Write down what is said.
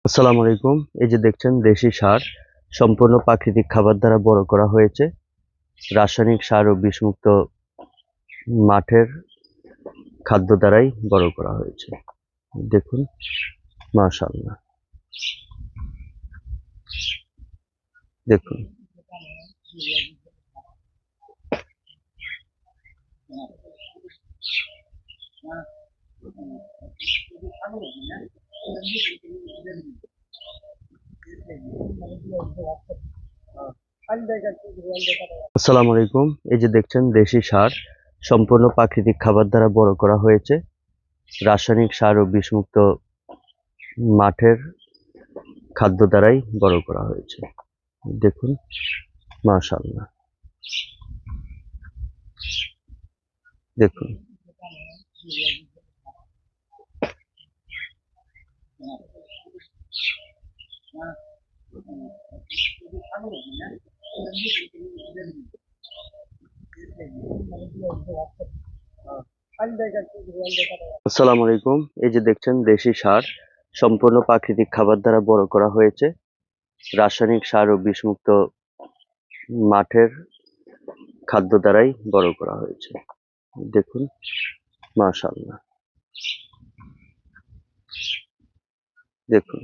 আসসালামু আলাইকুম। এই যে দেখছেন দেশি সার সম্পূর্ণ প্রাকৃতিক খাবার দ্বারা বড় করা হয়েছে। রাসায়নিক সার ও বিষমুক্ত মাঠের খাদ্য দ্বারাই বড় করা হয়েছে। দেখুন, মাশাআল্লাহ। দেখুন, আসসালামু আলাইকুম। এই যে দেখছেন দেশি সার সম্পূর্ণ প্রাকৃতিক খাবার দ্বারা বড় করা হয়েছে। রাসায়নিক সার ও বিষমুক্ত মাঠের খাদ্য দ্বারাই বড় করা হয়েছে। দেখুন, মাশাআল্লাহ। দেখুন, আসসালামু আলাইকুম। এই যে দেখছেন দেশি সার সম্পূর্ণ প্রাকৃতিক খাবার দ্বারা বড় করা হয়েছে। রাসায়নিক সার ও বিষমুক্ত মাঠের খাদ্য দ্বারাই বড় করা হয়েছে। দেখুন, মাশাআল্লাহ। দেখুন,